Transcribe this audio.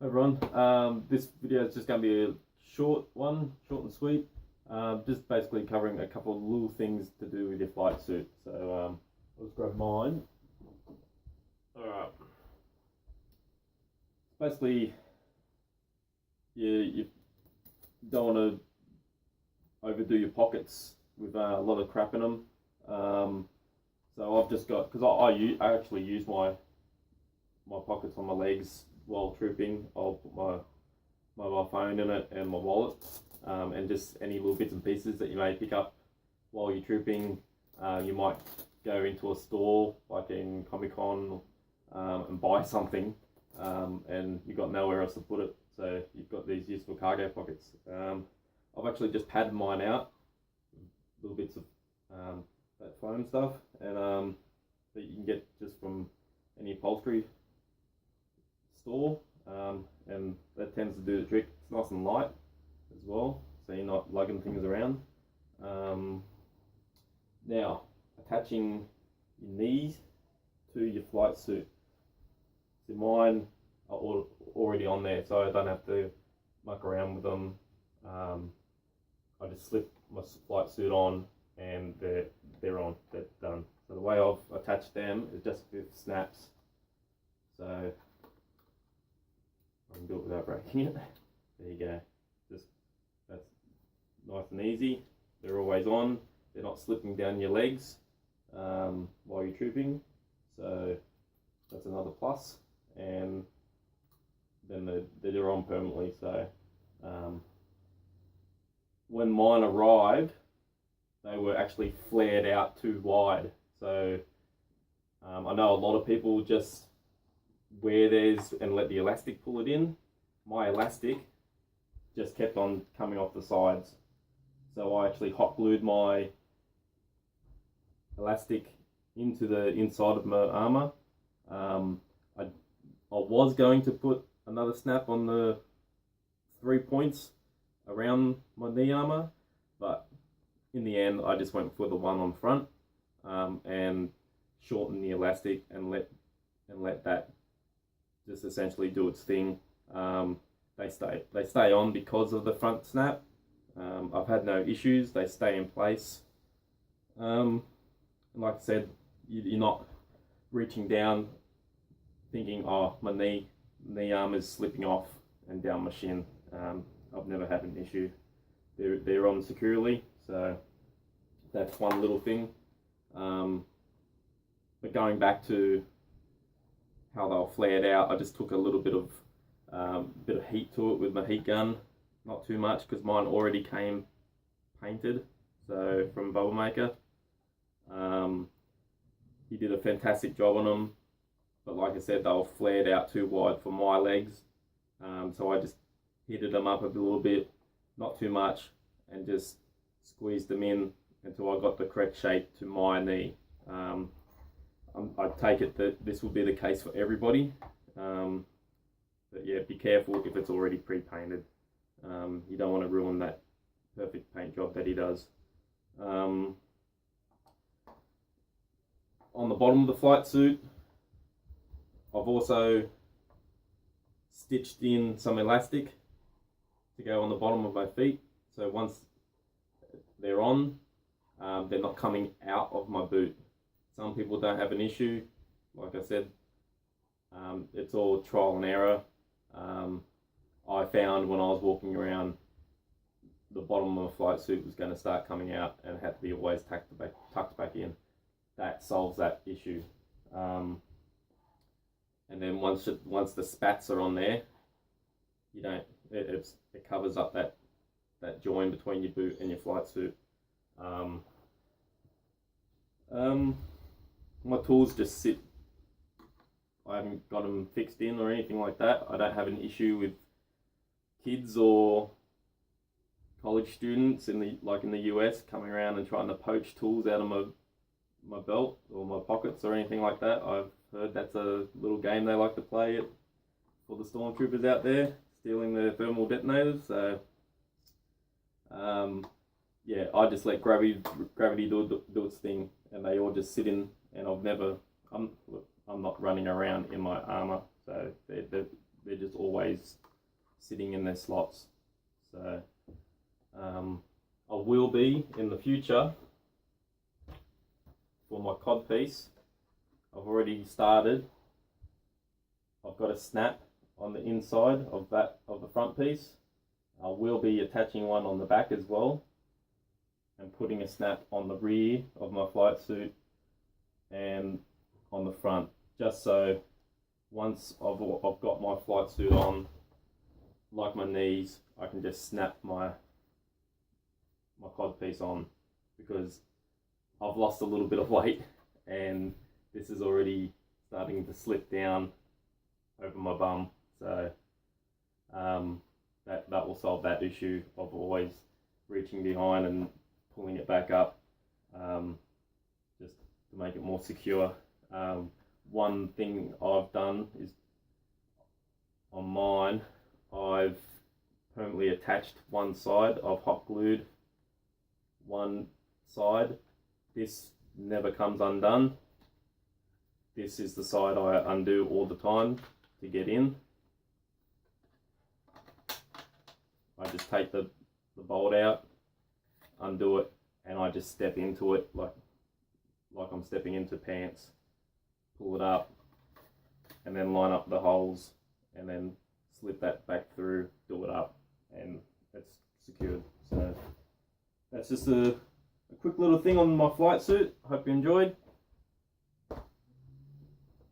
Everyone, this video is just going to be a short and sweet. Just basically covering a couple of little things to do with your flight suit. So let's grab mine. Alright. Basically, you don't want to overdo your pockets with a lot of crap in them. So I've just got, because I actually use my pockets on my legs while trooping. I'll put my mobile phone in it and my wallet, and just any little bits and pieces that you may pick up while you're trooping. You might go into a store like in Comic-Con and buy something, and you've got nowhere else to put it, so you've got these useful cargo pockets. I've actually just padded mine out, little bits of that foam stuff, and that you can get just from any upholstery store, and that tends to do the trick. It's nice and light as well, so you're not lugging things around. Now, attaching your knees to your flight suit. So mine are already on there, so I don't have to muck around with them. I just slip my flight suit on and they're on, they're done. So the way I've attached them is just with snaps. So I can do it without breaking it. There you go. Just, that's nice and easy. They're always on. They're not slipping down your legs while you're trooping. So that's another plus. And then they're on permanently. So when mine arrived, they were actually flared out too wide. So I know a lot of people just wear theirs and let the elastic pull it in. My elastic just kept on coming off the sides, so I actually hot glued my elastic into the inside of my armour. I was going to put another snap on the 3 points around my knee armour, but in the end I just went for the one on front, and shorten the elastic and let that just essentially do its thing. They stay on because of the front snap. I've had no issues. They stay in place. And like I said, you're not reaching down thinking, oh, my knee arm is slipping off and down my shin. I've never had an issue. They're on securely, so that's one little thing. But going back to how they were flared out, I just took a little bit of heat to it with my heat gun. Not too much, because mine already came painted, so from Boba Maker. He did a fantastic job on them, but like I said, they were flared out too wide for my legs. So I just heated them up a little bit, not too much, and just squeezed them in until I got the correct shape to my knee. I take it that this will be the case for everybody, but yeah, be careful if it's already pre-painted. You don't want to ruin that perfect paint job that he does. On the bottom of the flight suit, I've also stitched in some elastic to go on the bottom of my feet, so once they're on, they're not coming out of my boot. Some people don't have an issue. Like I said, it's all trial and error. I found when I was walking around, the bottom of my flight suit was going to start coming out and had to be always tucked back in. That solves that issue. And then once the spats are on there, you don't. It covers up that join between your boot and your flight suit. My tools just sit. I haven't got them fixed in or anything like that. I don't have an issue with kids or college students in the US coming around and trying to poach tools out of my belt or my pockets or anything like that. I've heard that's a little game they like to play it for the stormtroopers out there, stealing their thermal detonators. So yeah, I just let gravity do its thing, and they all just sit in. And I'm not running around in my armour, so they're just always sitting in their slots. So I will be in the future for my cod piece. I've already started. I've got a snap on the inside of the front piece. I will be attaching one on the back as well, and putting a snap on the rear of my flight suit and on the front, just so once I've got my flight suit on, like my knees, I can just snap my cod piece on, because I've lost a little bit of weight and this is already starting to slip down over my bum. So that will solve that issue of always reaching behind and pulling it back up, just to make it more secure. One thing I've done is on mine, I've permanently attached one side. I've hot glued one side. This never comes undone. This is the side I undo all the time to get in. I just take the bolt out, undo it, and I just step into it like I'm stepping into pants. Pull it up, and then line up the holes, and then slip that back through, do it up, and it's secured. So that's just a quick little thing on my flight suit. Hope you enjoyed.